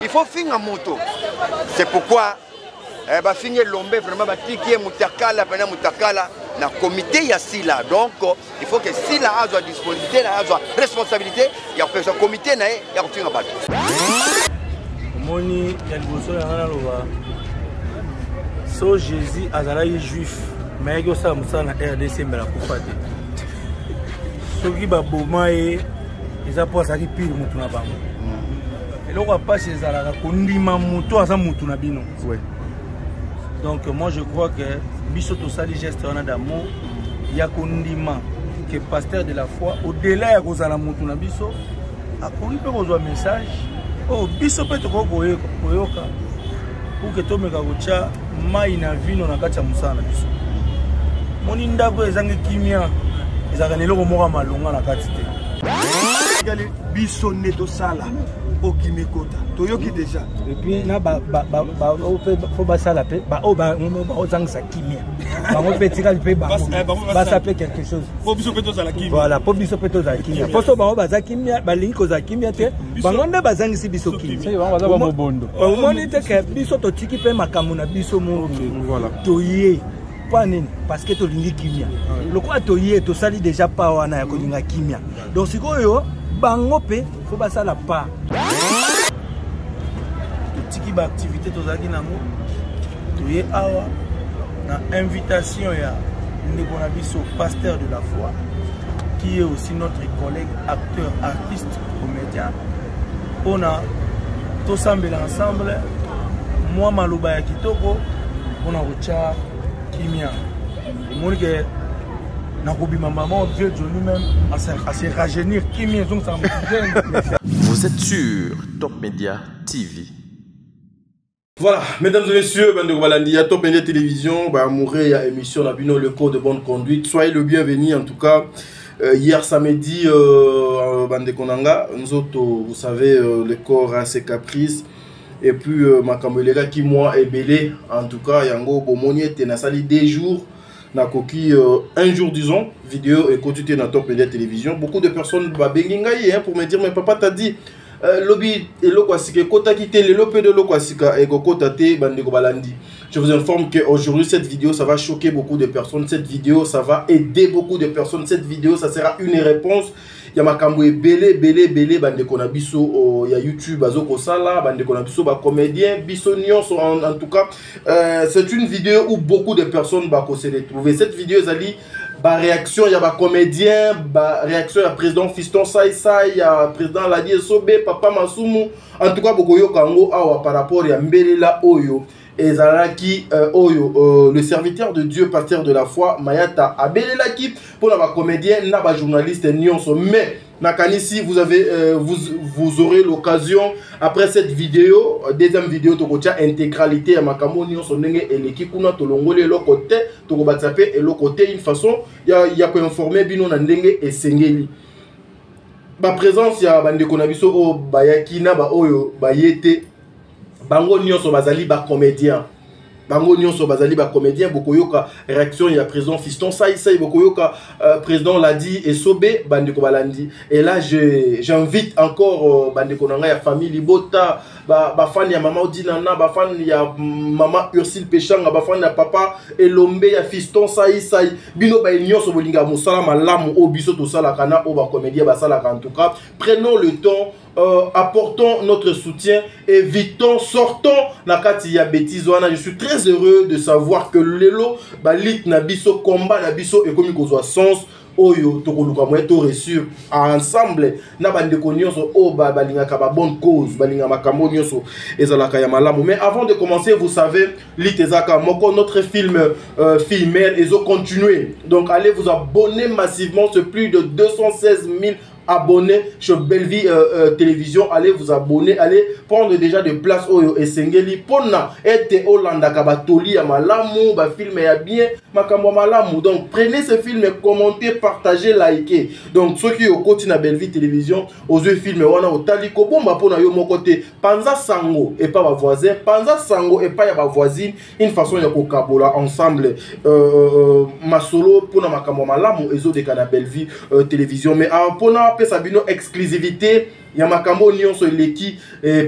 Il faut finir en moto. C'est pourquoi finir l'ombe vraiment batiki mutakala pendant mutakala na comité ya sila. Donc il faut que sila a sa disponibilité, a sa responsabilité, il y a un comité na ya finir bato. Moni ya liboso ya ngana loba. So Jésus azalaki juif, mais il y a musala na RDC mbela kufate. Soki ba boma e eza po asaki pile mutu na bango. Eloko passe ezalaka kondima mutu asa mutu na bino. Ouais. Donc moi je crois que biso to sali geste on a d'amour ya kondima que pasteur de la foi au-delà ya kozala mutu na biso akoki pe kozwa message oh biso pe to koyoka pour que to meka kocha mai na vino na kati ya musala biso. Moni ndako ezangi kimia ezaka neloko moko malonga na kati te. Biso neto sala okimekota toyoki déjà et puis na faut basala pe o zangisa kimia bango pe tika pe basa pe quelque chose po biso pe to sala kimia voilà po biso pe to sala kimia poso bango baza kimia balingi koza kimia te bango nde bazangisi biso kimia c'est bango baza ba mobondo o moni te ke biso to tiki pe makambo na biso mo voilà toye parce que tu lingi kimia le quoi toye to sali déjà pas wana ya kolinga kimia donc sikoyo bango pe faut pas ça la part tiki ba activité to zaki nango toye awa na invitation ya ndeko na biso pasteur de la foi qui est aussi notre collègue acteur artiste comédien on a tous ensemble moi maloba ya kitoko on a rocha kimia moni que nakobima maman vieux Johnny même à se rajeunir kimia donc ça Vous êtes sur Top Media TV. Voilà, mesdames et messieurs, Bandeko Balandi, Top Media Télévision, mourir à émission la Bino le code de bonne conduite. Soyez le bienvenu en tout cas. Hier samedi, Bandeko Nanga, nous autres, vous savez, le corps a ses caprices. Et puis, ma caméléga qui moi est belé. En tout cas, Yango Bomonier, Tenasali des jours. Na koki un jour disons vidéo et continuer dans Top Media Télévision. Beaucoup de personnes hein, pour me dire mais papa t'a dit lobby et lokwasika kota kité le lopé de lokwasika et kota te Bandeko Balandi. Je vous informe que aujourd'hui cette vidéo ça va choquer beaucoup de personnes. Cette vidéo ça va aider beaucoup de personnes. Cette vidéo ça sera une réponse. Il y a makambo belé Bandeko na biso ya YouTube azoko sala Bandeko na biso ba comédien biso nyonso en tout cas c'est une vidéo où beaucoup de personnes va se retrouver. Cette vidéo zali ba réaction ya ba comédien ba réaction ya président Fiston Sai ya président Ladi Sobe papa Masumu en tout cas beaucoup yo kango awa par rapport ya mbelela oyo ezalaki oyo le serviteur de Dieu pasteur de la foi Mayata abelelaki pour la comédien na ba journaliste nyonso mais nakanisi vous avez vous aurez l'occasion après cette vidéo deuxième vidéo to kotia intégralité ya makambo nyonso ndenge eleki kuna to longole lo côté to kobatsape et le côté une façon ya ko informer bino na ndenge esengeli ba présence ya bandeko na biso o bayaki na ba oyo bayete bango nyonso bazali ba comédien bango nyonso bazali ba comédien bokoyoka réaction ya président Fiston Sai bokoyoka président Ladi et Sobe Bandeko Balandi et là j'invite encore Bandeko nanga ya famille Libota ba fan ya maman Odinana ba fan ya maman Ursule Pechanga ba fan ya papa Elombe ya Fiston Sai bino ba nyonso bolinga musala malamu o biso to sala kana o ba comédien ba sala en tout cas prenons le temps apportons notre soutien, évitons, sortons la kati ya bêtise. Je suis très heureux de savoir que lelo balit nabiso combat nabiso et comme il sens oyo tokoluka moeto reçu ensemble na bandeko nyonso o balinga ka ba bonne cause balinga makambo nyonso ezalaka ya malamu. Mais avant de commencer, vous savez litezaka moko notre film filmer et continuer. Donc allez vous abonner massivement, c'est plus de 216 000 abonnés sur Bellevue Télévision. Allez vous abonner, allez prendre déjà de place oyo esengeli pona ete Olanda kabatoli ya malamu ba film ya bien makambo malamu. Donc prenez ce film, commentez, partagez, likez. Donc ceux qui au côté na Bellevue Télévision aux yeux film wana otali ko bomba pona yo mon côté panza sango et pas ma voisin panza sango et pas ya ba voisine une façon ya kokabola ensemble masolo pona makambo malamu ezo de kana Bellevue Télévision. Mais pona paix Sabino exclusivité ya makambo nyonso eleki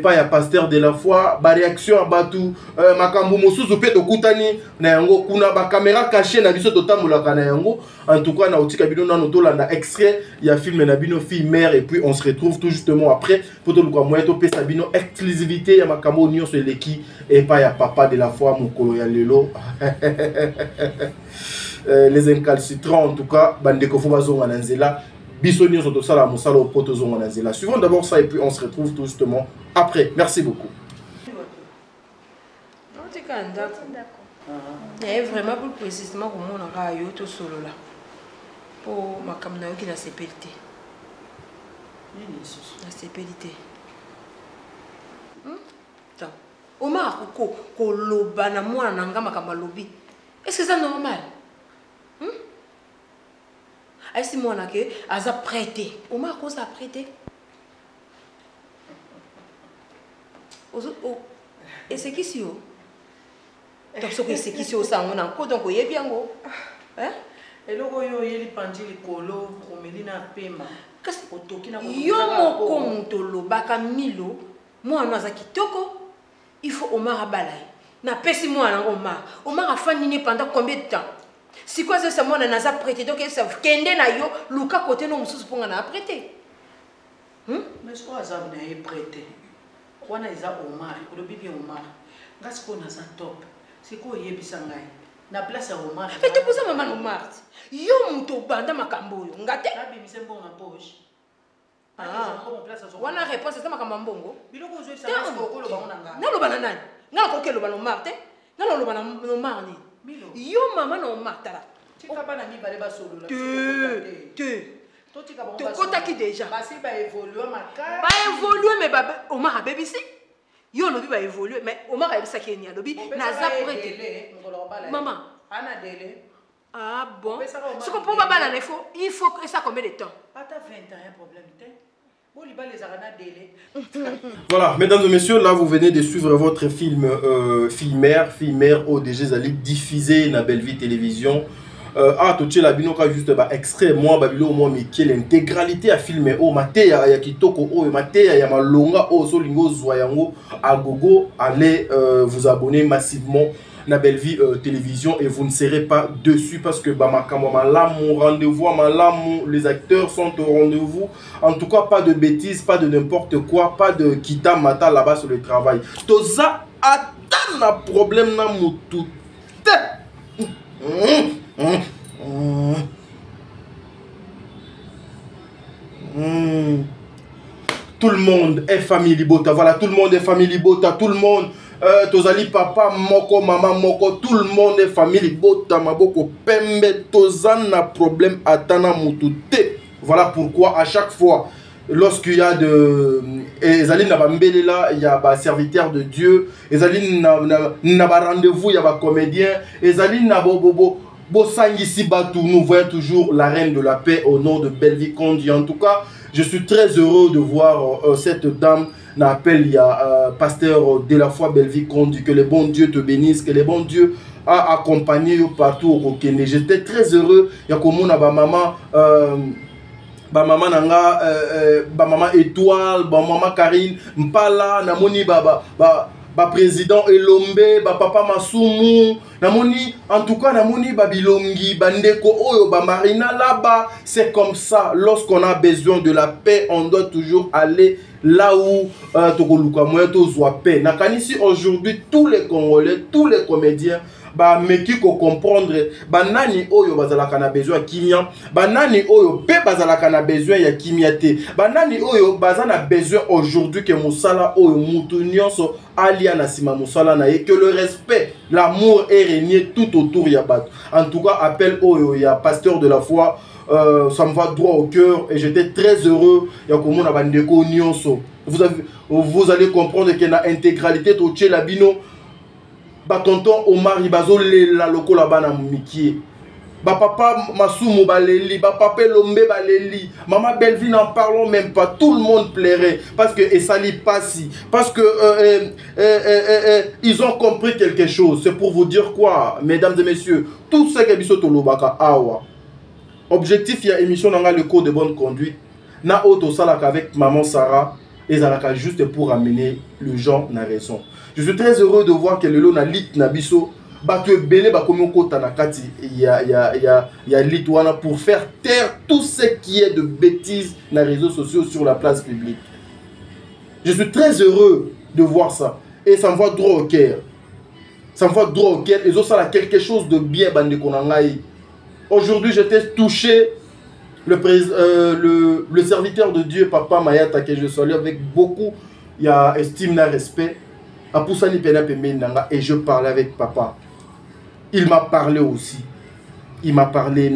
pa ya pasteur de la foi ba réaction abatu makambo mosusu pe tokutani na yango kuna ba caméra cachée na biso totambolaka na yango en tout cas na otika bino nano tolanda extrait ya film na bino fille mère et puis on se retrouve tout justement après pour to lukwa moyen to pe Sabino exclusivité ya makambo nyonso eleki pa ya papa de la foi mokolo ya lelo les incalcitrants en tout cas bandeko fo bazonga na nzela. Bissoni sur ça la moussala au poteau zonazela. Suivons d'abord ça et puis on se retrouve tout justement après. Merci beaucoup. Vraiment pour précisément comment on a eu tout solo là pour ma caméra qui la CPLT. La CPLT. Omar ko loba na moi nanga makamba lobi. Est-ce que c'est normal? Est-ce que moi a prêté? Omar a prêté? Et c'est qui si vous? Donc c'est qui si vous ça on encore donc il est bien go. Hein? Et le goyo il pandi le colo promelina pema. Qu'est-ce que tu as? Yo moko mutolo baka milo. Moi on a kitoko. Il faut Omar abalai. Na pesi moi na Omar. Omar a fani pendant combien de temps? Si quoi c'est moi on a prêté donc ça kende na yo luka côté no mususu ponga na prêté. Mais ce quoi ça na prêté. Kwa na iza Omar, ko bibi Omar. Ngasi ko na za top. C'est quoi yebisa ngai. Na place ya Omar. Mais tu pose maman Omar. Yo muto banda makambo yo. Ngate. Na bibi sembo na poche. Wana réponse c'est makambo mbongo. Biloko zo ça ko lo ba nga. Na lo bana nani? Na ko ke lo bana Omar te. Na lo bana Omar ni. Yo maman no matala. Tika bana mi bale ba solo la. To tika ba. To kota ki déjà. Ba si ba évoluer makara. Ba évoluer mais ba Omar a bébé si. Yo lobi ba évoluer mais Omar a bisa Kenya lobi na za prêté. Maman, ana délai. Ah bon. Ce qu'on peut pas bana il faut que ça combien de temps? Ata 20 ans un problème té. Voilà, mesdames et messieurs, là vous venez de suivre votre film Fille Mère ODG Zali diffusé dans Belle Vie Télévision. Toche la binoka juste extrait moi babilo moi mais l'intégralité à filmer oh mate ya kitoko oh mate ya malonga oh so lingo zoyango agogo allez vous abonner massivement na Belle Vie Télévision et vous ne serez pas dessus parce que mon rendez-vous les acteurs sont au rendez-vous. En tout cas pas de bêtises, pas de n'importe quoi, pas de kita mata là-bas sur le travail. Toza attend na problème na mutu. Tout le monde est famille Bota. Voilà, tout le monde est famille Bota. Tout le monde, tozali papa, moko, maman, moko. Tout le monde est famille Bota. Maboko pembe, tozan na problème atana mutute. Voilà pourquoi à chaque fois, lorsqu'il y a de Ezaline Nabambelela, il y a un serviteur de Dieu. Ezaline Naba rendez-vous, il y a un comédien. Ezaline Nabobobo. Nous voyons toujours la reine de la paix au nom de Belle Vie Kondi. En tout cas, je suis très heureux de voir cette dame n'appelle il y a pasteur de la foi Belle Vie Kondi. Que le bon Dieu te bénisse, que le bon Dieu a accompagné partout au Kenya. J'étais très heureux. Il y a comme ma maman. Maman nanga maman étoile maman Karine mpala namoni président Elombe papa Masumu namoni en tout cas namoni bilongi bandeko oyo marina là-bas. C'est comme ça, lorsqu'on a besoin de la paix on doit toujours aller là où tokoluka moyen tozwa paix. Nakanisi aujourd'hui tous les Congolais, tous les comédiens meki ko comprendre banani oyo bazalaka na besoin ya kimia, banani oyo pe bazalaka na besoin ya kimia te, banani oyo bazana besoin aujourd'hui que musala oyo mutu nyonso alia na sima musala na ye, que le respect, l'amour est régné tout autour ya bato. En tout cas appel oyo ya pasteur de la foi, ça me va droit au cœur et j'étais très heureux ya komona bandeko nyonso. Vous allez comprendre que na intégralité toche la bino tonton Omar Ibazo la loko la bana miki. Papa Masumu baleli, papa Lombe baleli, maman Belleville n'en parlons même pas, tout le monde plairait parce que Esali passi, parce que ils ont compris quelque chose. C'est pour vous dire quoi, mesdames et messieurs, tout ce que biso tolobaka awa. Objectif il y a émission dans le code de bonne conduite. na auto salaka avec maman Sarah et Zalaka juste pour amener le genre na raison. Je suis très heureux de voir que le lot na lit na biso batu belé ba komi kota na kati ya lit wana pour faire taire tout ce qui est de bêtises na réseaux sociaux sur la place publique. Je suis très heureux de voir ça et ça me va droit au cœur. Ça me va droit au cœur et ça a quelque chose de bien bande konangai. Aujourd'hui, j'étais touché. Le serviteur de Dieu, Papa Mayata, que je salue avec beaucoup estime et respect, et je parlais avec Papa. Il m'a parlé aussi. Il m'a parlé.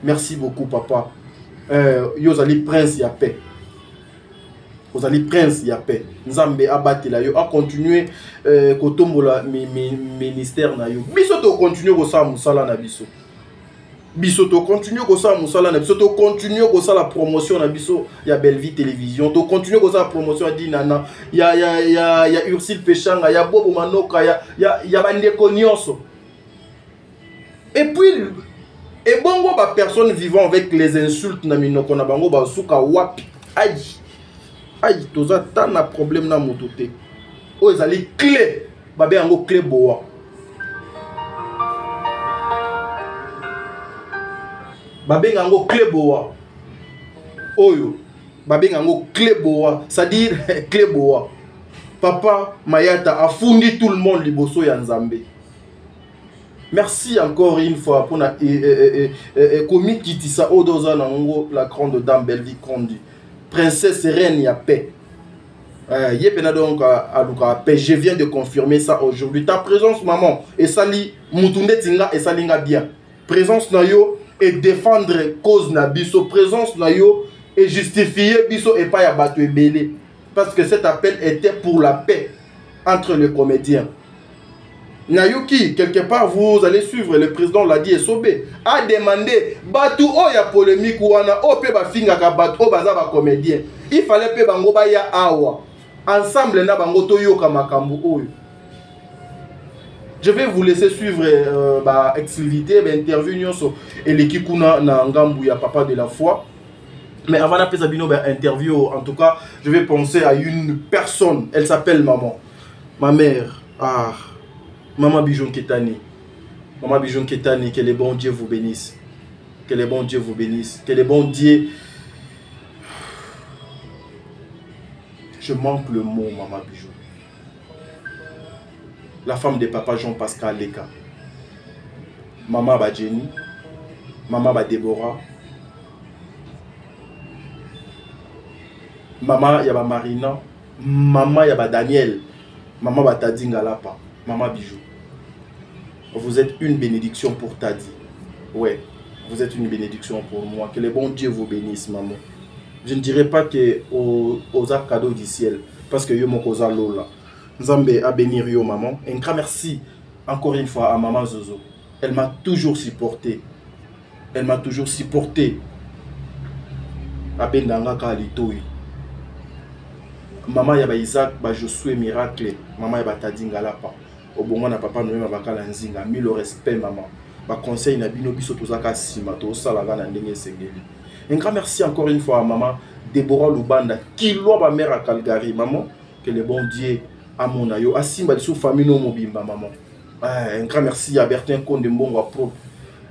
Merci beaucoup, Papa. Yozali Prince, ya paix. Yozali Prince, ya paix. Nzambe abate la yo a continuer kotombola ministère na yo. Biso to continuer ko sa musala na biso. Biso to continuer ko sa musala na biso to continuer ko sa la promotion na biso ya Belle Vie Télévision. To continuer ko sa la promotion di nana ya Ursile Pechanga, ya Bobo Manoka, ya bandeko nyonso. Et puis et bongo ba personne vivant avec les insultes na minoko na bango ba suka wapi. Aïe, toza tant na problème na mototé. O ezali clé, babe yango clé boa. Babe yango clé boa. Oyo, babe yango clé boa, c'est-à-dire clé boa. Papa Mayata a fourni tout le monde liboso ya Nzambe. Merci encore une fois pour na komi kitisa odoza na ngo la grande dame Belle Vie Kondi. Princesse reine ya paix. Donc je viens de confirmer ça aujourd'hui. Ta présence, maman, et sali mutunde tinga et salinga bien. Présence na yo et défendre cause na biso. Présence na yo et justifier biso et pas ya batu ebele. Parce que cet appel était pour la paix entre les comédiens. Nayuki, quelque part, vous allez suivre, le président l'a dit, Esobé, a demandé, batu o ya polémique ou ana o pe ba finga ka batu o baza ba comédien. Il fallait pe bango ba ya awa. Ensemble na bango to yo ka makambu oyo. Je vais vous laisser suivre ba exclusivité, ba interview nyonso et l'équipe kuna na ngambu ya papa de la foi. Mais avant d'appeler Sabino ba interview, en tout cas, je vais penser à une personne, elle s'appelle maman. Ma mère. Ah. Maman Bijon Ketani, Maman Bijon Ketani, que les bons dieux vous bénissent. Que les bons dieux vous bénissent. Que les bons dieux... Je manque le mot, Maman Bijon. La femme de papa Jean-Pascal Leka. Maman Badjeni. Maman Badébora. Maman Yaba Marina. Maman Yaba Daniel. Maman Batadinga Lapa. Maman Bijou. Vous êtes une bénédiction pour Tadi. Ouais, vous êtes une bénédiction pour moi. Que les bons dieux vous bénissent, maman. Je ne dirais pas que aux cadeaux du ciel. Parce que yo mokoza lola. Nzambe a bénir yo, maman. Un grand merci encore une fois à maman Zozo. Elle m'a toujours supporté. Elle m'a toujours supporté. Abendanga Kalitoui. Maman yaba Isaac, je suis miracle. Maman yaba Tadinga Lapa. Au bon moment, papa nous m'a bakala nzinga. Mille le respect, maman. Ba conseil na bino biso tozaka sima to salaga na ndenge sengeli. Un grand merci encore une fois à maman Déborah Lubanda qui loa ba mère à Calgary, maman. Que les bons dieux à mon ayo asimba sous famille no mobimba, maman. Un grand merci à Bertin Konde Mbongo Pro,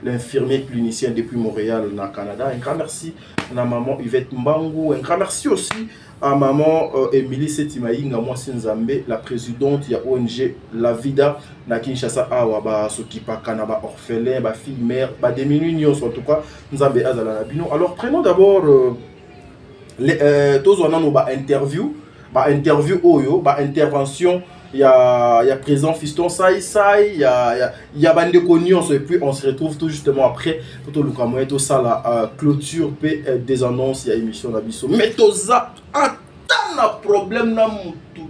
l'infirmier clinicien depuis Montréal na Canada. Un grand merci à maman Yvette Mbangu. Un grand merci aussi à maman Emily Setimaïnga Mwasinzambe, la présidente de ONG La Vida na Kinshasa awa ba sokipa kana ba orphelin ba fille mère ba demi-union en tout cas Nzambe azala na bino. Alors prenons d'abord tous on a no ba interview oyo ba intervention il y a présent Fiston Sai il y a bande cognos et puis on se retrouve tout justement après pour tout le camoet tout ça la clôture des annonces il y a émission la biso mais tout ça attends un problème na mutu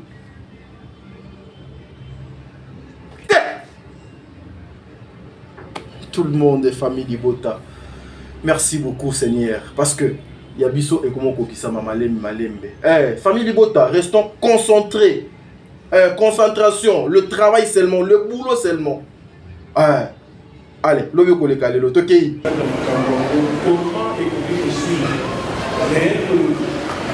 tout le monde est famille Libota. Merci beaucoup Seigneur parce que il y a biso et comment kokisa malembe famille Libota, restons concentrés. Concentration, le travail seulement, le boulot seulement. Allez, le vieux collègue, le toqué. Comment écouter sur Mais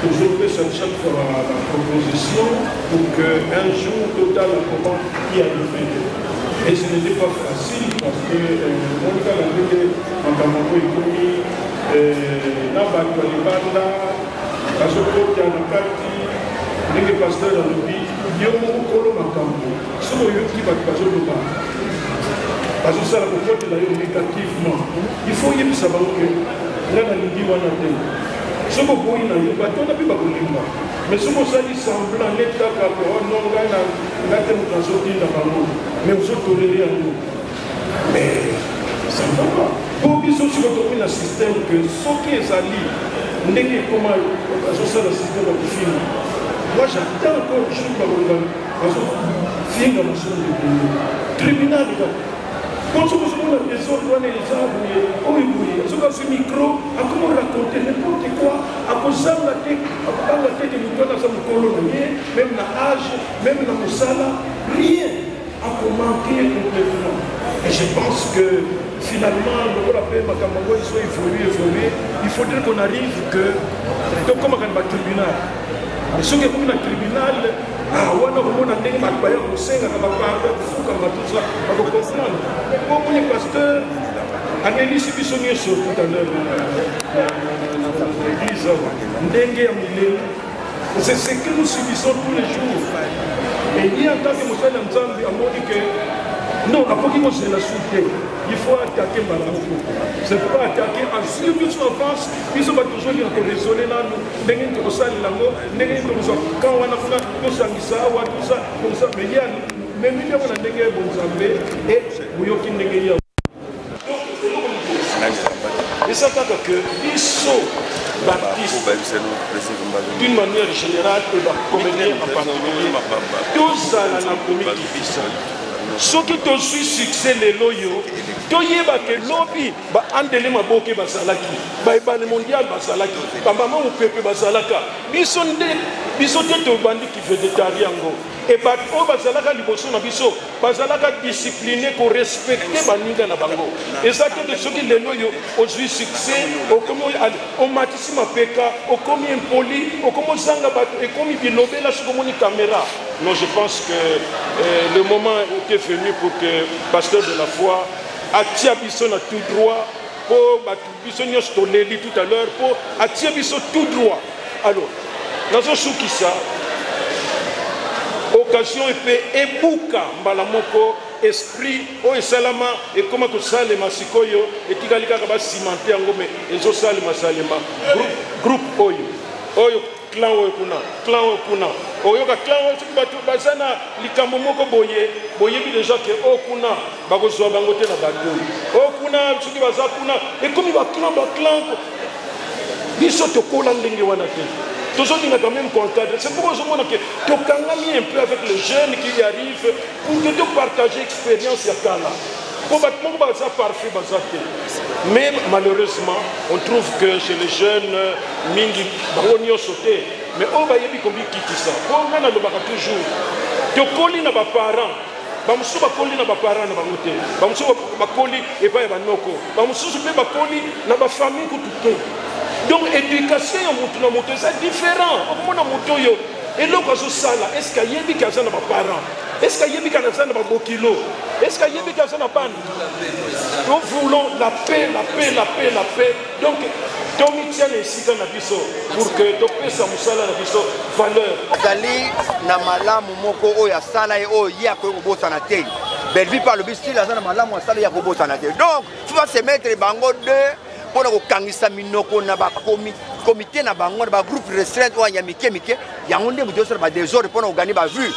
toujours fait chaque fois la proposition pour qu'un jour total comment y arriver. Et ce n'était pas facile parce que mon cas a été en Kamako économie, n'a pas de banda, parce que quand il y a un quartier, les pasteurs dans le pays, il y a un colo makambo. Ce sont eux qui vont passer le bas. Parce que ça, la comporte d'ailleurs négativement. Il faut y savoir que là, on a dit qu'on a dit. Ce que vous voyez, on n'a pas pu parler. Mais ce que ça dit semblant, l'état que non, on a tellement sorti dans le monde. Mais on se tolère à nous. Mais ça ne va pas. Pour qu'ils soient sur le système que ce qui est allé, on est comment ça le système de film. Moi, j'attends encore le jour où on va finir dans le tribunal. Quand je vous demande des autres, on est les arbres, on est bouillé. Je vais sur le micro, à comment raconter n'importe quoi, à cause de la tête de l'automne, à sa colonie, même dans l'âge, même dans le sala, rien à commenter complètement. Et je pense que finalement, le rappel Makambo, il soit évolué, il faudrait qu'on arrive que, comme on a un tribunal, mais ce qui est comme un tribunal, on a des batailles au sein de la part de tout ça, on va comprendre. Comme les pasteurs, Annelise Bissonnier sur tout à l'heure, dans l'église, c'est ce que nous subissons tous les jours. Et il y a en tant que Moussa Namzambi, on dit que non, après qu'il faut se la souter, il faut attaquer Malamoko. C'est pas attaquer en si plus en France, ils sont toujours raisonner là, nous, nous sommes quand on a fait tout ça, tout ça, comme ça, mais il y a même il y a des bon zambé et Bouyoki Negeya. Et ça fait que ils sont baptistes d'une manière générale et la comédie en particulier. Tout ça, la comédie difficile. Ce qui te suit succès les loyaux, tu y es que lobby, andele maboke basalaki, le mondial basalaki, maman ou pepe basalaka, bisonde to bandi qui végétariango. Et au basalaka liboso na biso, basalaka discipliné pour respecter baninga na bango. Et ça que ceux qui les loyaux au succès, au matissime peka, au commis impoli, au commis zanga et commis bilobé là sur commis caméra. Non, je pense que le moment était venu pour que le pasteur de la foi attire Bisson à tout droit, pour Bisson Yostoleli tout à l'heure, pour attirer Bisson tout droit. Alors, dans ce soukissa, occasion et bouka mbalamoko esprit o esalama et comment que ça les masikoyo et tigalika kaba cimenter ngome ezo salima salima groupe oyo clan kuna oyoka clan batu bazana likambo moko boye bi déjà que okuna bakozwa bango te na bato okuna soki baza kuna et comme ba clan biso tokola ndenge wana te toujours il a quand même encadré. C'est pourquoi je vois que tu as mis un peu avec les jeunes qui y arrivent pour que tu partages l'expérience à Kala. Mais malheureusement, on trouve que chez les jeunes, Mingi, Baronio sauté. Mais on va y aller comme quitter ça. On a le bac toujours. Tu colles na ba parents. Bamusu bakoli na ba parents na bangote. Bamusu bakoli et pas banoko. Bamusu pe bakoli na ba famille ko tout. Donc éducation c'est différent. Et là, est-ce qu'il y a des gens qui ont des parents? Est-ce qu'il y a des gens qui ont des kilos? Est-ce qu'il y a des gens qui ont des pannes? Nous voulons la paix. Donc, Tommy tient ici pour que tu puisses la valeur. Zali na malamu moko oya sala e oya ko bosana te. Belvi par le style na malamu sala ya ko bosana te. Donc, tu vas se mettre bango de pour le kangisa minoko na ba comité na bango ba groupe restreint ou ya mike ya onde mu dosa ba des heures pour gagner ba vue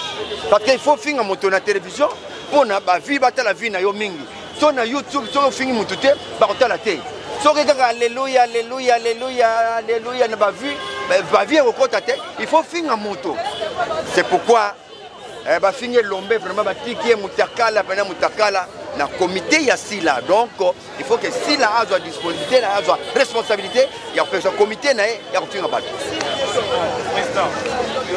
parce qu'il faut finir monter na télévision pour na ba vie bata la vie na yo mingi so na YouTube so finir mutute ba kota la té so que alléluia na ba vie au kota té il faut finir moto. C'est pourquoi ba finir lombe vraiment ba tiki mutakala pena mutakala na comité ya sila. Donc il faut que sila a sa disponibilité, a sa responsabilité, il y a un comité na et il y a un bateau. Président, le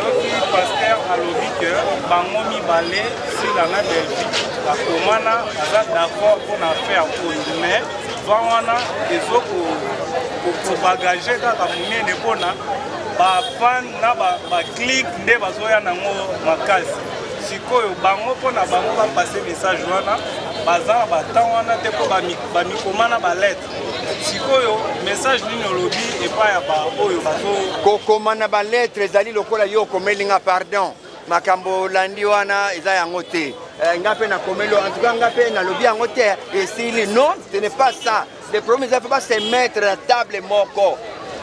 pasteur a dit que Bangomi Balé, si la Belgique, la Comana, a d'accord pour faire mais Banwana, les autres kobagaje kaka monene mpona bafan na baclik nde bazoya nango makasi sikoyo bango mpona bango bapase message wana baza na batemps wana te mpo bamikoma na balettre sikoyo message nini olobi epai ya baoyo kokoma na balettre ezali lokola yo okomeli nga pardon makambo olandi wana eza yango te nga mpe nakomeli en tout cas nga mpe nalobi yango te esili non ce n'est pas ça le problème eza fa se mettre na table moko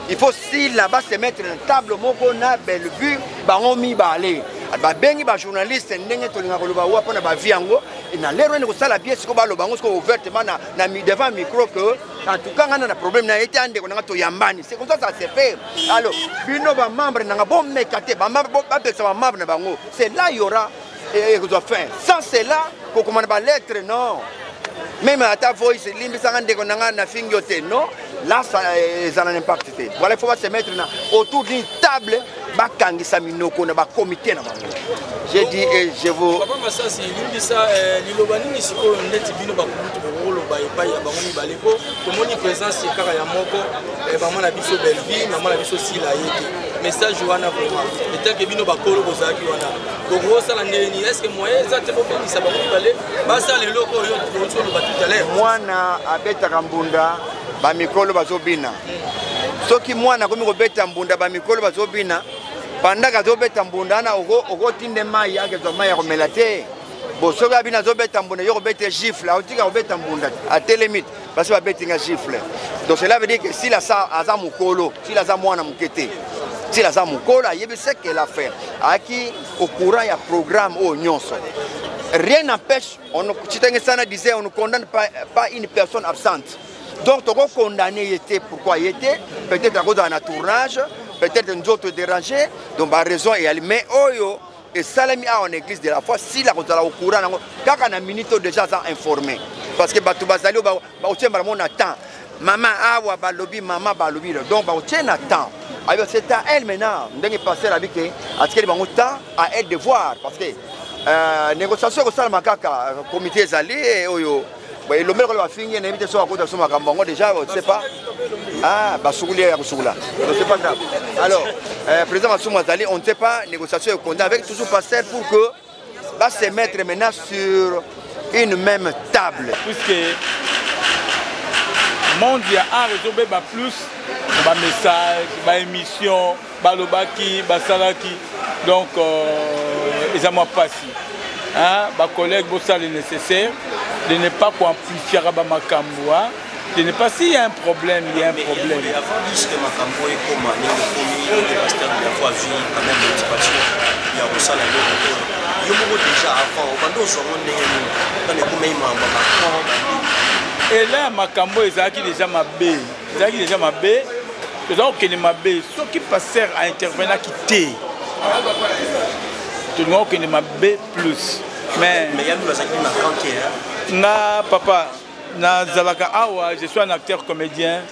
il faut sila se mettre na table moko na Bellevue bango mibale babengi bajournaliste ndenge tolinga koloba wa mpona bavie yango na lero ene kosala bien siko baloba yango siko ouvertement devant micro que en tout cas ngana na problème na ete andeko nanga toyambani c'est comme ça ça se fait alors bino bamembre nanga bomeka te bapekisa bamembre na bango c'est là il y aura ekozwa fin sans cela kokomana balettre non même ata voice limbisanga ndeko nanga na fingi te non là ça a un impact. Voilà, il faut se mettre autour d'une table, bakangisa minoko na ba comité na bango. J'ai dit et je vous papa Masasi limbisa lilobani ni siko ndeti bino ba kutu bolo ba epai ya bango mibale po tomoni présence kaka ya moko bango na biso Bellevue maman na biso sila yete message wana vraiment etant que bino ba kolo bozaki wana donc ça la ndeni est-ce que moyen ça te peut ni ça ba mibale ba ça le loko yo to ba tout à l'heure mwana abeta kambunda ba mikolo bazobina soki mwana komi kobeta mbunda ba mikolo bazobina pendant azobeta mbunda na okotinde mai akezo mai ya komela te bosoka bina azobeta mbunda yo kobeta gifle otika kobeta mbunda à telle limite parce que babeti nga gifle donc cela veut dire que si la sa aza mukolo si la za mwana mukete si la za mukolo ayebi ce qu'elle a fait aki au courant ya programme au nyonso rien n'empêche on Chitengesana disait on ne condamne pas une personne absente. Donc, on condamné était pourquoi il était peut-être à cause d'un tournage, peut-être nous autres dérangés, donc la raison est allumée. Oyo et salami en église de la foi si la cause au courant quand on a minute déjà informé parce que batu bazali ba otien ba mon attend maman awa balobi maman balobi donc ba otien attend. Alors c'est à elle maintenant ndenge passer avec à ce qu'elle ba temps à elle de voir parce que négociation ko sala makaka comité zali oyo le maire va finir n'invite sur à côté de son makambo déjà on ne sait pas ah basoulia ya kusula c'est pas grave alors président Massouma Zali on ne sait pas négociation et avec toujours passer pour que va se mettre maintenant sur une même table puisque monde ya a résoudre ba plus ba message ba émission ba lobaki ba salaki donc ils ont passé hein ba collègue bo ça le nécessaire de ne pas amplifier Makamboa, de ne pas s'il y a un problème, il y a un problème. Mais avant que Makamboa est comme un pasteur de la foi vie, quand même, motivation, il y a aussi la il y a déjà avant, quand on et là, Makambo, ils ont déjà ma baie. Ils ont déjà ma baie. Ils ont déjà ma baie. Ceux qui passent à intervenir qui t'est. Tout le monde qui ma baie plus. Mais il y a nous na papa na zalaka awa je suis un acteur comédien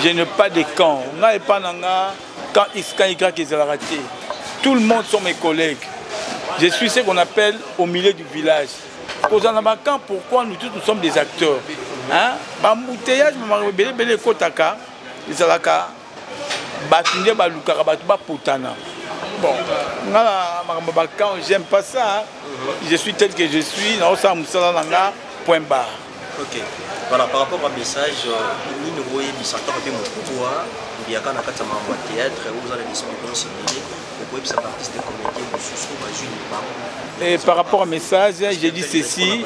je n'ai pas de camp na pas nanga quand iska y raté tout le monde sont mes collègues je suis ce qu'on appelle au milieu du village posant dans ma camp pourquoi nous tous nous sommes des acteurs hein ba mouteyage ma belé kotaka zalaka batinde ba lukaka batu ba potana. Bon, j'aime pas ça. Je suis tel que je suis. Point barre. Ok. Voilà, par rapport au message, nous voyons des certains papiers mototois, il y a un théâtre, vous allez discuter, vous pouvez faire partie de comédie, et par rapport au message, j'ai dit ceci.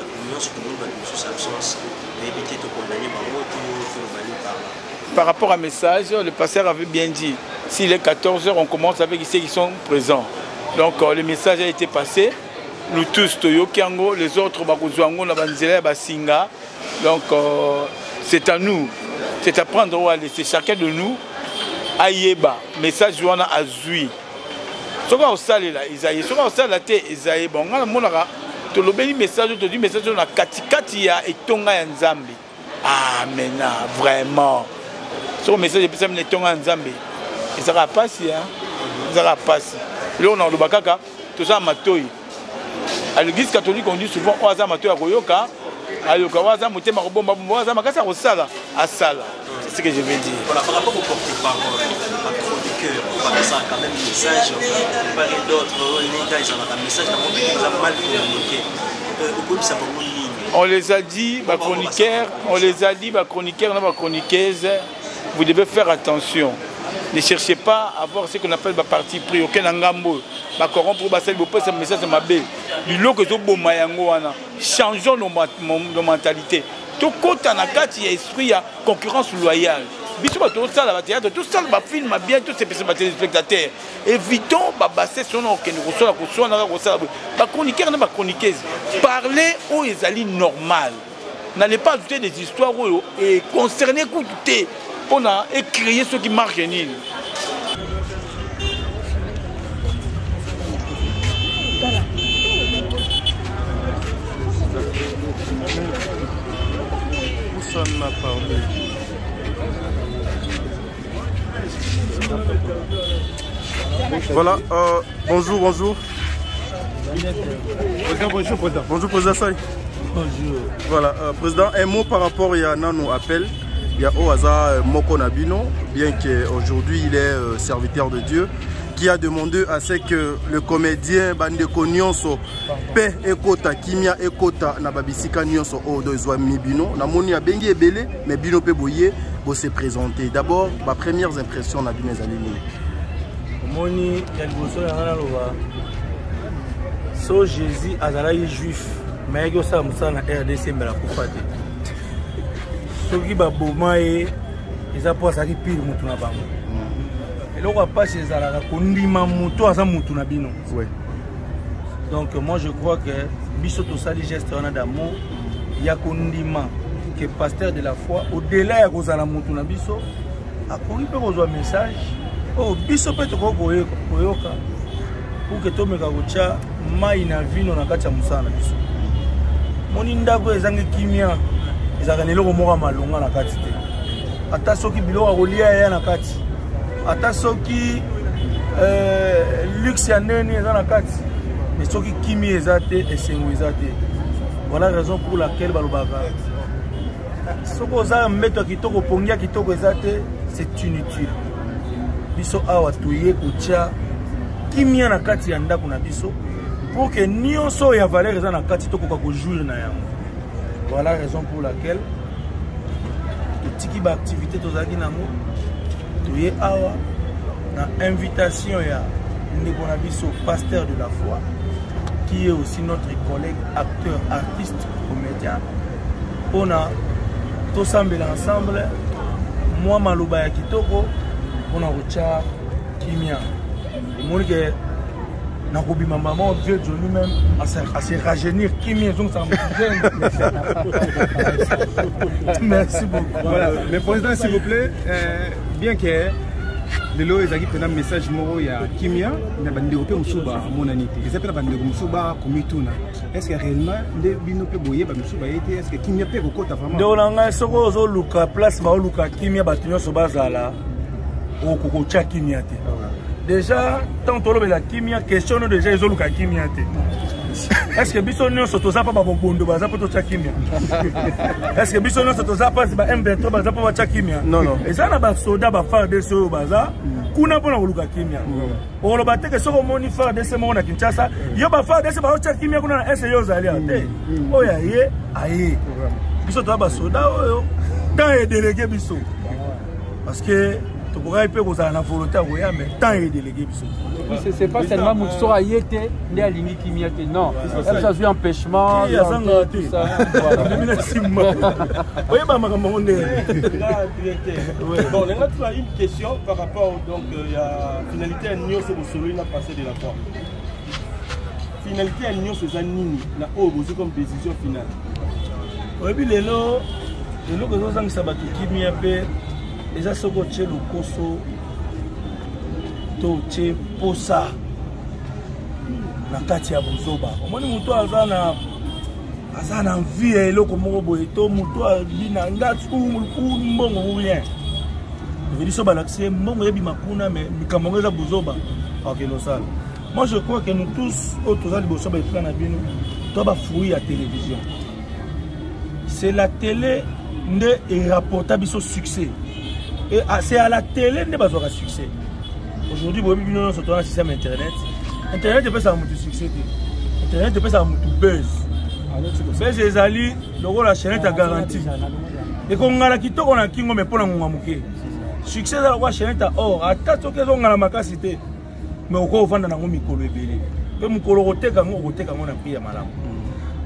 Par rapport au message, le pasteur avait bien dit. S'il est 14h, on commence avec ceux qui sont présents. Donc le message a été passé. Nous tous, Toyokiango, les autres, Bakuzwango, Nabanzela, Basinga. Donc c'est à nous. C'est à prendre à laisser chacun de nous. Ayeba, message Joana Azui. Ce qu'on a au salé là, Isaïe. Ce qu'on a au salé là, Isaïe. Bon, on a le message, tu dis message on a Katia et Tonga Nzambi. Ah, maintenant, vraiment. Ce message est plus Tonga Nzambi. Et ça va passer, hein? Ça va passer. Là, on a le bakaka, tout ça, matoi. À l'église catholique, on dit souvent, Oaza matoi à Goyoka, à Yoka, Oaza, Mouté, Marobomba, Oaza, Makasa, Osala, à Sala. C'est ce que je veux dire. Voilà, par rapport au porte-parole, à chroniqueur, on va ça quand même un message, par d'autres, les gars, ils ont un message, ils ont mal communiqué. On les a dit, ma chroniqueur, ma chroniqueuse, vous devez faire attention. Ne cherchez pas à avoir ce qu'on appelle ma parti pris, aucun engambo, ma corrompre, ce message de ma belle. Changeons nos mentalités. Tout compte en acte, il y a esprit, il y a concurrence loyale. Tout ça, tout ça, film bien, tous ces téléspectateurs. Évitons de son nom que nous recevons, parlez aux Ezali normal. N'allez pas ajouter des histoires et concerner écouter pour créer ce qui marche en île. Où m'a parlé? Voilà, bonjour. Bonjour, président. Bonjour, président Say. Bonjour. Voilà, président, un mot par rapport à nos appels. Il y a Oaza Moko Nabino, bien qu'aujourd'hui il est serviteur de Dieu, qui a demandé à ce que le comédien Bandeko Nyonso, Pe Ekota, Kimia Ekota, Nababisika Nyonso, Odo Zwami Bino, Namoni a Bengi Ebele, mais Bino Peboye, pour se présenter. D'abord, ma première impression na Bino Zalini. Moni, Yangoso Yanaloa, so Jésus Azalaï juif, mais il y a ça na RDC mais la Koufate. So qui ba bomae, ils a pas ça qui pire mutu na bango. Et là on va pas chez Zalaka kondima mutu asa mutu na bino. Ouais. Donc moi je crois que biso to sali geste on a d'amour, ya kondima que pasteur de la foi au-delà ya kozala mutu na biso, a kondi pe kozwa message. Oh, biso pe toko koyoka pour que tomeka kocha mai na vino na kati ya musana biso. Moni ndako ezangi kimia ezaka neloko moko malonga na kati te. Ata soki biloko kolia ya na kati. Ata soki luxe ya neni eza na kati. Mais soki kimia eza te esengo eza te. Voilà la raison pour laquelle balobaka. Soko za mbeto kitoko pongia kitoko eza te, c'est inutile. Biso awa tuye kucha kimia na kati ya ndako na biso pour que nyonso ya valeur eza na kati tokoka ko jouer na yango. Voilà la raison pour laquelle tiki ba activité tozaki nango tuye awa na invitation ya ndeko na biso pasteur de la foi qui est aussi notre collègue acteur artiste comédien. On a tous ensemble moi maloba ya kitoko on a recha kimia. Moi que na kobima maman Dieu lui-même à se rajeunir kimia donc ça me merci beaucoup. Voilà, le président s'il vous plaît, bien que le lot est un message moro ya kimia na bandeko pe musuba monanité. Les appels bandeko musuba komituna. Est-ce que réellement les bino pe boye ba musuba été est-ce que kimia pe kokota vraiment? Ndolanga soko zo luka place ba luka kimia batunyo so bazala. Au Koko Kimia. Déjà, tant que la Kimia, question déjà, ils ont le Kimia. Est-ce que Bissonio Sotosa pas bon bondo, baza pour Kimia? Est-ce que Bissonio Sotosa pas un béton, baza pour Kimia? Non, non. Et ça, na soda ba faire des choses, baza, kuna pour la Kimia. On le battait que sur le moni faire des semaines à Kinshasa, yo ba faire des semaines à Kimia, kuna essayer aux alliés. Oh, ya ye, aïe. Bissonio ba soda, oh, tant est délégué Bisso. Parce que tu pourrais pas vous en volonté mais tant est délégué. C'est pas seulement Moutso a été né à l'Ingi qui m'y était. Non, elle a eu empêchement. Il y a tout ça. Oui, ma maman. Bon, on a une question par rapport donc à la finalité à Nyon, c'est pour celui qui a passé de la forme. Finalité à Nyon, c'est un nini, na aussi comme décision finale. Oui, puis les lots que nous avons sabattu qui m'y a fait. Déjà, ce que tu as le coso, tu as posa, na kati ya buzoba. Omoni mutu azana envie ya eloko moko boye to mutu alina ngati mbongo rien. Veli so balaxé mbongo yebi makuna mais mikambo eza buzoba akelo sala. Moi je crois que nous tous autour de buzoba et na bino to ba fruit à télévision. C'est la télé ne rapporte biso succès. Et c'est à la télé que nous avons succès. Aujourd'hui, nous avons un système Internet. Internet peut ça avoir du succès. Internet peut ça avoir du buzz. Buzz les alliés, le rôle de la chaîne est garanti. Et quand on a la quitté, on a qui on met pas dans mon amouké. Succès de la chaîne est or. À ta toque on a la macacité. Mais au quoi on vend dans mon micro le belé. Mais mon coloroté quand on roté quand on a pris à malam.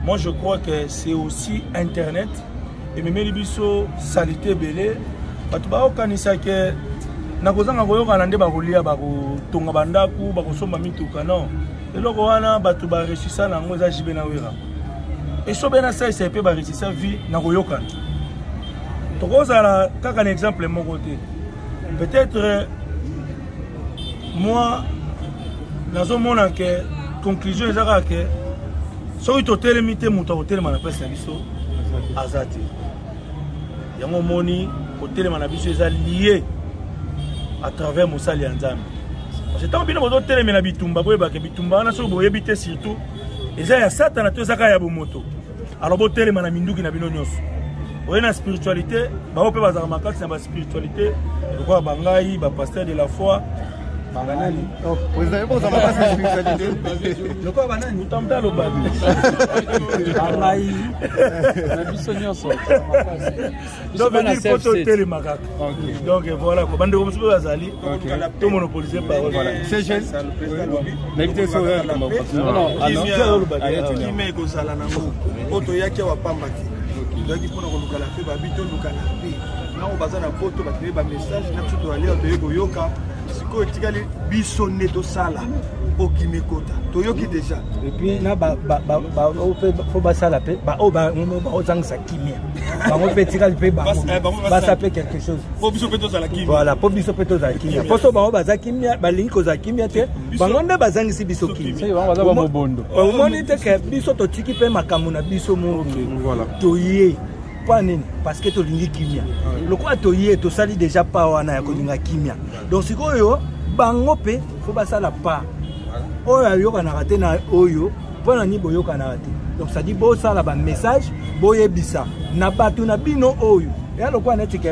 Moi je crois que c'est aussi Internet. Et même les bisous salité belé. Parce que quand que nakozanga koyoka nde bakolia bakotonga bandaku bakosomba mituka non eloko wana bato baresisa nango eza jibe na wera esobe na sa esepe baresisa vie na koyokana tokozala kaka un exemple moko te peut-être moi nazomona ke conclusion ezaka ke soki totelemi te moto akotelema na place na biso aza te yango moni kotelema na biso eza lié à travers Moussali Anzam. Parce que tant que nous avons na bitumba, bitumba na so boye bité surtout. Et ça ya Satan na to zaka ya bomoto. Alors bo télé na minduki na bino nyos. Oye na spiritualité, ba ope bazaka makasi na ba spiritualité, quoi bangai, ba pasteur de la foi. Banganani. Oh, vous avez pas ça makasi spiritualité. Le quoi banani, nous tamta lo babi. Bangai. Na biso nyos. Donc il faut télé makaka. Donc voilà quoi. Bande comme ça bazali. Tout monopolisé par voilà. C'est jeune. L'invité sur non. Il met ko sala nango. Poto yake wa pambaki. Donc il faut nous kala pe ba bito lukala pe. Na o bazana poto ba créer ba message na tout aller de koyoka. Siko etikali biso neto sala. Okimekota. Toyoki déjà. Et puis na faut ba sala pe ba o ba ozang sa kimia. Ba mo pe tikali pe ba ça fait quelque chose. Faut biso peto sala kimia. Voilà, pour biso peto za kimia. Poso ba o ba za kimia, ba lingi ko za kimia te. Ba ngonde ba zangi si biso kimia. C'est ba za ba mobondo. O moni te ke biso to tiki pe makambo na biso mo. Voilà. Toyé. Parce que tu as kimia. Le quoi tu to sali déjà pas wana ya kolinga kimia. Donc sikoyo bango pe faut pas ça la pas. Oyo yo kana raté na oyo pona ni boyo kana raté. Donc ça dit bo ça la ba message boye bisa na batu na bino oyo. Et le quoi net que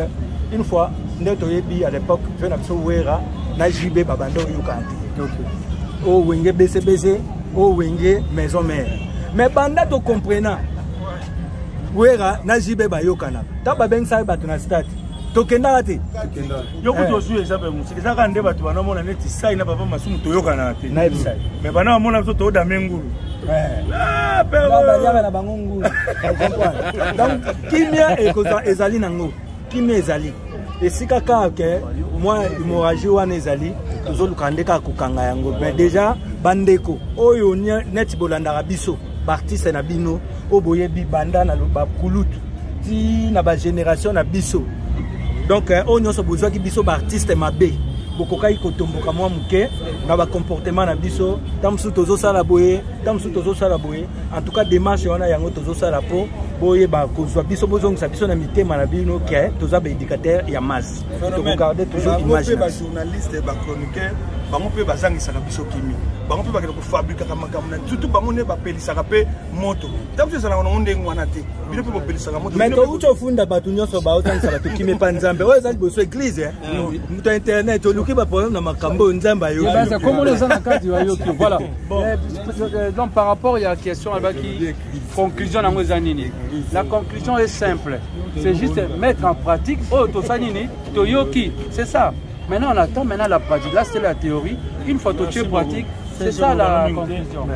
une fois ndeto yebi à l'époque je na so wera na jibe babando yo kanti. OK. O wenge BCBC, o wenge maison mère. Mais banda to comprenant wera na jibe bayokana taba bensa bato na stade tokenda ate yoko to su exemple musiki zaka nde bato bana mona neti sai na papa masumu toyokana ate na ebisai me bana mona so to da mengulu pero ba na bango ngulu donc kimia ezali nango kimia ezali esika ka ke moi hémorragie wana ezali tozoluka ndeka kokanga yango mais déjà bandeko oyo neti bolanda biso artiste na bino oboye bi banda na ba kulutu ti na ba génération na biso donc on nyonso besoin ki biso ba artiste mabe bokokai kotomboka mwa muke na ba comportement na biso tamsu tozo sala boye en tout cas démarche wana yango tozo sala po boye ba kozwa biso bozongisa biso na mitema na bino ke toza ba éducateur ya masse to regarder toujours image ba journaliste ba chroniqueur bango pe bazangisa biso kimi bango pe bakela ko fabriquer makambo na surtout bango ne ba pelisaka pe moto tamsu sala wana ndengo wana te bino pe pelisaka moto mais to ucho funda batu nyonso ba otangisa batu kimi pa nzambe oyo ezali boso église muta internet oluki ba problème na makambo nzamba yo c'est comme les anakati wa yo voilà donc par rapport il y a question là qui conclusion nango zanini la conclusion est simple c'est juste mettre en pratique oh to sanini to yoki c'est ça. Maintenant, on attend la pratique. Là, c'est la théorie. Une fois que tu es pratique, c'est ça la conclusion.